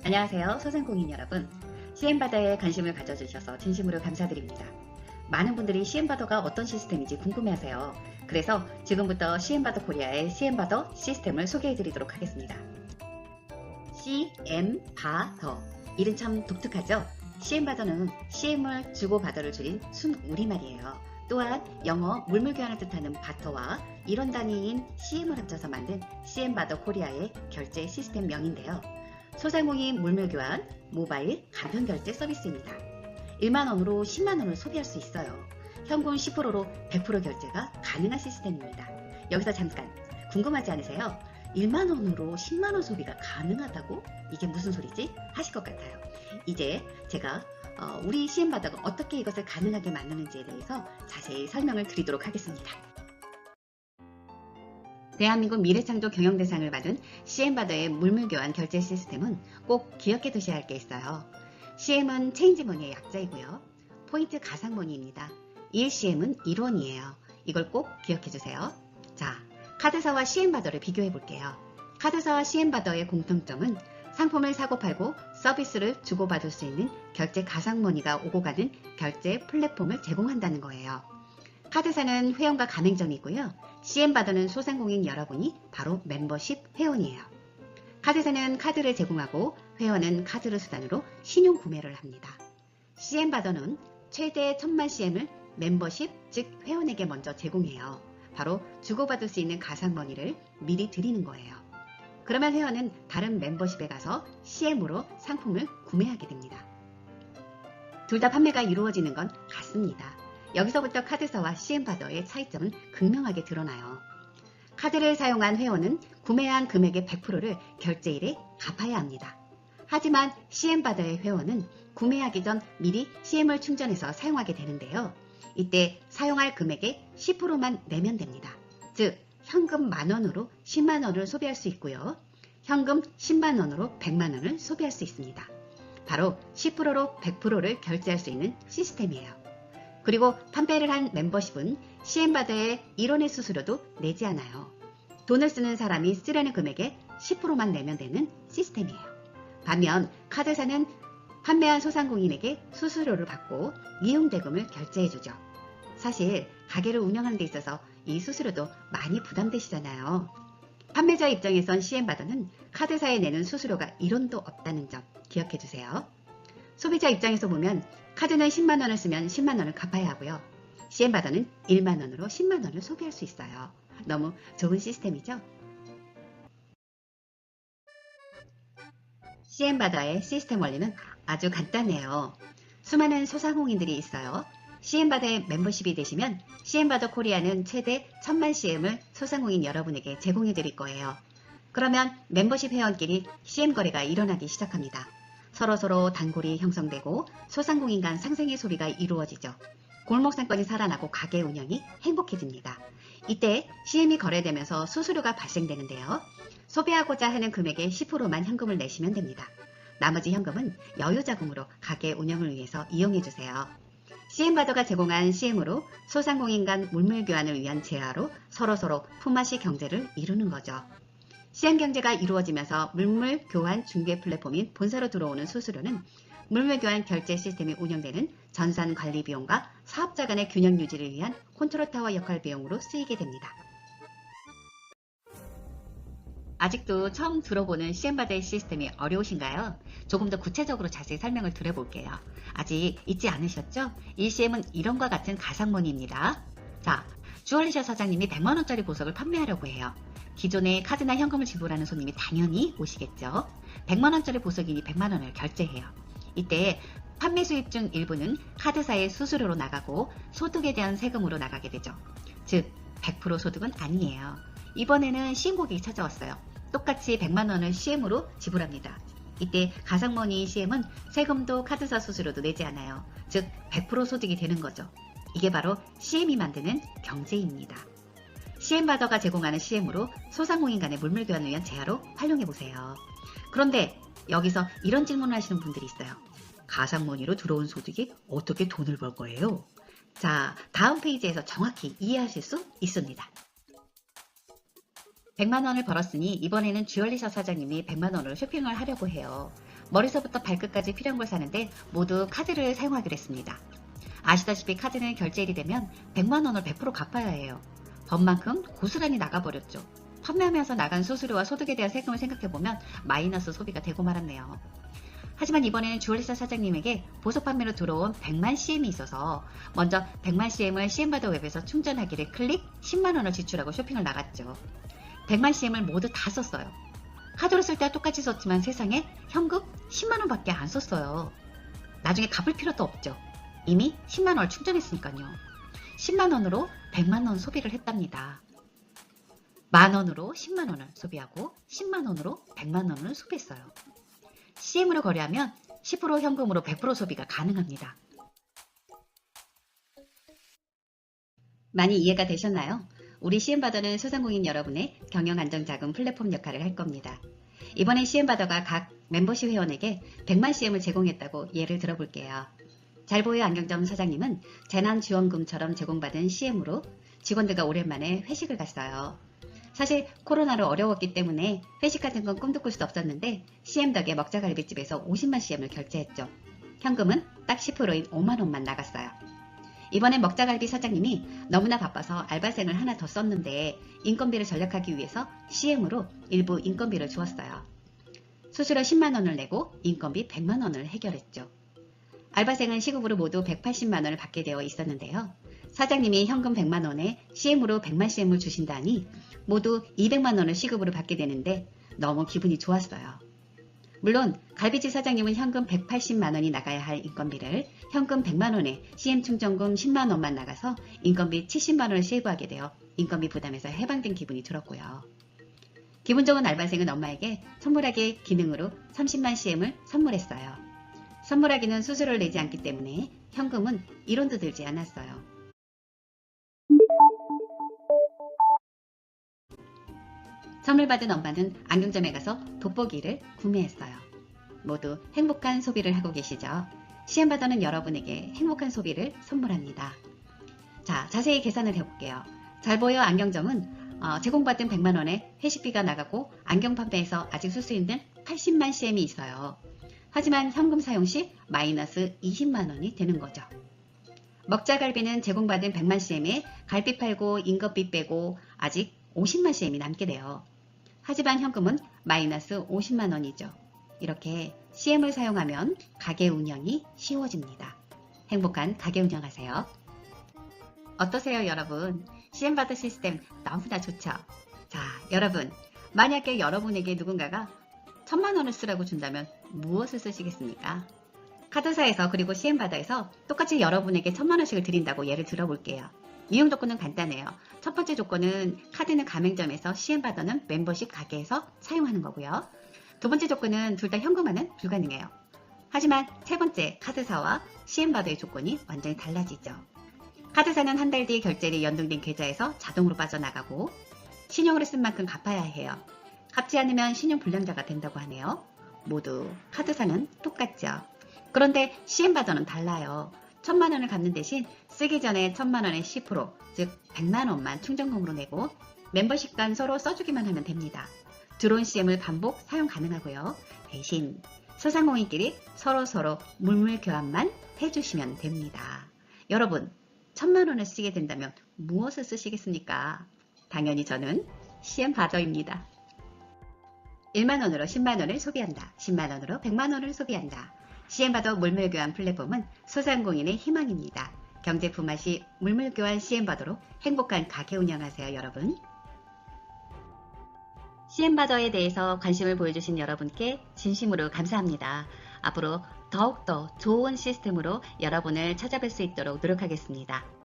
안녕하세요. 소상공인 여러분. CM바더에 관심을 가져주셔서 진심으로 감사드립니다. 많은 분들이 CM바더가 어떤 시스템인지 궁금해하세요. 그래서 지금부터 CM바더 코리아의 CM바더 시스템을 소개해드리도록 하겠습니다. CM바더. 이름 참 독특하죠? CM바더는 CM을 주고받어를 줄인 순 우리말이에요. 또한 영어 물물교환을 뜻하는 바터와 이론 단위인 CM을 합쳐서 만든 CM바더 코리아의 결제 시스템명인데요. 소상공인 물물교환, 모바일, 간편결제 서비스입니다. 1만원으로 10만원을 소비할 수 있어요. 현금 10%로 100% 결제가 가능한 시스템입니다. 여기서 잠깐 궁금하지 않으세요? 1만원으로 10만원 소비가 가능하다고? 이게 무슨 소리지? 하실 것 같아요. 이제 제가 우리 CM바더가 어떻게 이것을 가능하게 만드는지에 대해서 자세히 설명을 드리도록 하겠습니다. 대한민국 미래창조 경영대상을 받은 CM바더의 물물교환 결제 시스템은 꼭 기억해 두셔야 할 게 있어요. CM은 체인지머니의 약자이고요. 포인트 가상머니입니다. 1CM은 1원이에요. 이걸 꼭 기억해 주세요. 자, 카드사와 CM바더를 비교해 볼게요. 카드사와 CM바더의 공통점은 상품을 사고 팔고 서비스를 주고받을 수 있는 결제 가상머니가 오고 가는 결제 플랫폼을 제공한다는 거예요. 카드사는 회원과 가맹점이 있고요. CM바더는 소상공인 여러분이 바로 멤버십 회원이에요. 카드사는 카드를 제공하고 회원은 카드를 수단으로 신용 구매를 합니다. CM바더는 최대 1000만 CM을 멤버십, 즉 회원에게 먼저 제공해요. 바로 주고받을 수 있는 가상머니를 미리 드리는 거예요. 그러면 회원은 다른 멤버십에 가서 CM으로 상품을 구매하게 됩니다. 둘 다 판매가 이루어지는 건 같습니다. 여기서부터 카드사와 CM바더의 차이점은 극명하게 드러나요. 카드를 사용한 회원은 구매한 금액의 100%를 결제일에 갚아야 합니다. 하지만 CM바더의 회원은 구매하기 전 미리 CM을 충전해서 사용하게 되는데요. 이때 사용할 금액의 10%만 내면 됩니다. 즉 현금 만원으로 10만원을 소비할 수 있고요. 현금 10만원으로 100만원을 소비할 수 있습니다. 바로 10%로 100%를 결제할 수 있는 시스템이에요. 그리고 판매를 한 멤버십은 CM바더의 1원의 수수료도 내지 않아요. 돈을 쓰는 사람이 쓰려는 금액의 10%만 내면 되는 시스템이에요. 반면 카드사는 판매한 소상공인에게 수수료를 받고 이용대금을 결제해주죠. 사실 가게를 운영하는 데 있어서 이 수수료도 많이 부담되시잖아요. 판매자 입장에선 CM바더는 카드사에 내는 수수료가 1원도 없다는 점 기억해주세요. 소비자 입장에서 보면 카드는 10만원을 쓰면 10만원을 갚아야 하고요. CM바더는 1만원으로 10만원을 소비할 수 있어요. 너무 좋은 시스템이죠? CM바더의 시스템 원리는 아주 간단해요. 수많은 소상공인들이 있어요. CM바더의 멤버십이 되시면 CM바더 코리아는 최대 1000만 CM을 소상공인 여러분에게 제공해 드릴 거예요. 그러면 멤버십 회원끼리 CM 거래가 일어나기 시작합니다. 서로서로 단골이 형성되고 소상공인 간 상생의 소비가 이루어지죠. 골목 상권이 살아나고 가게 운영이 행복해집니다. 이때 CM이 거래되면서 수수료가 발생되는데요. 소비하고자 하는 금액의 10%만 현금을 내시면 됩니다. 나머지 현금은 여유자금으로 가게 운영을 위해서 이용해주세요. CM바더가 제공한 CM으로 소상공인 간 물물교환을 위한 제화로 서로서로 품앗이 경제를 이루는 거죠. CM 경제가 이루어지면서 물물 교환 중개 플랫폼인 본사로 들어오는 수수료는 물물 교환 결제 시스템이 운영되는 전산 관리 비용과 사업자 간의 균형 유지를 위한 컨트롤 타워 역할 비용으로 쓰이게 됩니다. 아직도 처음 들어보는 CM바더의 시스템이 어려우신가요? 조금 더 구체적으로 자세히 설명을 드려볼게요. 아직 잊지 않으셨죠? 이 CM은 이런과 같은 가상머니입니다. 자, 주얼리셔 사장님이 100만원짜리 보석을 판매하려고 해요. 기존에 카드나 현금을 지불하는 손님이 당연히 오시겠죠. 100만원짜리 보석이니 100만원을 결제해요. 이때 판매 수입 중 일부는 카드사의 수수료로 나가고 소득에 대한 세금으로 나가게 되죠. 즉 100% 소득은 아니에요. 이번에는 신고객이 찾아왔어요. 똑같이 100만원을 CM으로 지불합니다. 이때 가상머니 CM은 세금도 카드사 수수료도 내지 않아요. 즉 100% 소득이 되는 거죠. 이게 바로 CM이 만드는 경제입니다. CM바더가 제공하는 CM으로 소상공인 간의 물물교환을 위한 제화로 활용해보세요. 그런데 여기서 이런 질문을 하시는 분들이 있어요. 가상머니로 들어온 소득이 어떻게 돈을 벌 거예요? 자, 다음 페이지에서 정확히 이해하실 수 있습니다. 100만 원을 벌었으니 이번에는 주얼리샵 사장님이 100만 원으로 쇼핑을 하려고 해요. 머리서부터 발끝까지 필요한 걸 사는데 모두 카드를 사용하기로 했습니다. 아시다시피 카드는 결제일이 되면 100만 원을 100% 갚아야 해요. 번만큼 고스란히 나가버렸죠. 판매하면서 나간 수수료와 소득에 대한 세금을 생각해보면 마이너스 소비가 되고 말았네요. 하지만 이번에는 주얼리샵 사장님에게 보석 판매로 들어온 100만 CM이 있어서 먼저 100만 CM을 CM바더 웹에서 충전하기를 클릭 10만 원을 지출하고 쇼핑을 나갔죠. 100만 CM을 모두 다 썼어요. 카드로 쓸 때와 똑같이 썼지만 세상에 현금 10만 원밖에 안 썼어요. 나중에 갚을 필요도 없죠. 이미 10만 원을 충전했으니까요. 10만 원으로 100만 원 소비를 했답니다. 만 원으로 10만 원을 소비하고 10만 원으로 100만 원을 소비했어요. CM으로 거래하면 10% 현금으로 100% 소비가 가능합니다. 많이 이해가 되셨나요? 우리 CM바더는 소상공인 여러분의 경영 안정자금 플랫폼 역할을 할 겁니다. 이번에 CM바더가 각 멤버십 회원에게 100만 CM을 제공했다고 예를 들어볼게요. 잘보여 안경점 사장님은 재난지원금처럼 제공받은 CM으로 직원들과 오랜만에 회식을 갔어요. 사실 코로나로 어려웠기 때문에 회식 같은 건 꿈도 꿀 수 없었는데 CM 덕에 먹자갈비집에서 50만 CM을 결제했죠. 현금은 딱 10%인 5만 원만 나갔어요. 이번엔 먹자갈비 사장님이 너무나 바빠서 알바생을 하나 더 썼는데 인건비를 절약하기 위해서 CM으로 일부 인건비를 주었어요. 수수료 10만 원을 내고 인건비 100만 원을 해결했죠. 알바생은 시급으로 모두 180만 원을 받게 되어 있었는데요. 사장님이 현금 100만 원에 CM으로 100만 CM을 주신다니 모두 200만 원을 시급으로 받게 되는데 너무 기분이 좋았어요. 물론 갈비집 사장님은 현금 180만 원이 나가야 할 인건비를 현금 100만 원에 CM 충전금 10만 원만 나가서 인건비 70만 원을 세이브하게 되어 인건비 부담에서 해방된 기분이 들었고요. 기분 좋은 알바생은 엄마에게 선물하기 기능으로 30만 CM을 선물했어요. 선물하기는 수수료를 내지 않기 때문에 현금은 1원도 들지 않았어요. 선물 받은 엄마는 안경점에 가서 돋보기를 구매했어요. 모두 행복한 소비를 하고 계시죠? CM바더는 여러분에게 행복한 소비를 선물합니다. 자, 자세히 계산을 해볼게요. 잘보여 안경점은 제공받은 100만 원에 회식비가 나가고 안경 판매에서 아직 쓸 수 있는 80만 CM이 있어요. 하지만 현금 사용 시 마이너스 20만 원이 되는 거죠. 먹자갈비는 제공받은 100만 CM에 갈비 팔고 인건비 빼고 아직 50만 CM이 남게 돼요. 하지만 현금은 마이너스 50만 원이죠. 이렇게 CM을 사용하면 가게 운영이 쉬워집니다. 행복한 가게 운영하세요. 어떠세요, 여러분? CM바더 시스템 너무나 좋죠? 자, 여러분, 만약에 여러분에게 누군가가 1000만 원을 쓰라고 준다면 무엇을 쓰시겠습니까? 카드사에서 그리고 CM바더에서 똑같이 여러분에게 1000만 원씩을 드린다고 예를 들어볼게요. 이용 조건은 간단해요. 첫 번째 조건은 카드는 가맹점에서 CM바더는 멤버십 가게에서 사용하는 거고요. 두 번째 조건은 둘 다 현금화는 불가능해요. 하지만 세 번째 카드사와 CM바더의 조건이 완전히 달라지죠. 카드사는 한 달 뒤 결제일이 연동된 계좌에서 자동으로 빠져나가고 신용으로 쓴 만큼 갚아야 해요. 갚지 않으면 신용불량자가 된다고 하네요. 모두 카드사는 똑같죠. 그런데 CM바더는 달라요. 1000만 원을 갚는 대신 쓰기 전에 1000만 원의 10%, 즉 100만 원만 충전금으로 내고 멤버십간 서로 써주기만 하면 됩니다. 들어온 CM을 반복 사용 가능하고요. 대신 소상공인끼리 서로 물물 교환만 해주시면 됩니다. 여러분, 1000만 원을 쓰게 된다면 무엇을 쓰시겠습니까? 당연히 저는 CM바더입니다. 1만 원으로 10만 원을 소비한다. 10만 원으로 100만 원을 소비한다. CM바더 물물교환 플랫폼은 소상공인의 희망입니다. 경제 품앗이 물물교환 CM바더로 행복한 가게 운영하세요, 여러분. CM바더에 대해서 관심을 보여주신 여러분께 진심으로 감사합니다. 앞으로 더욱더 좋은 시스템으로 여러분을 찾아뵐 수 있도록 노력하겠습니다.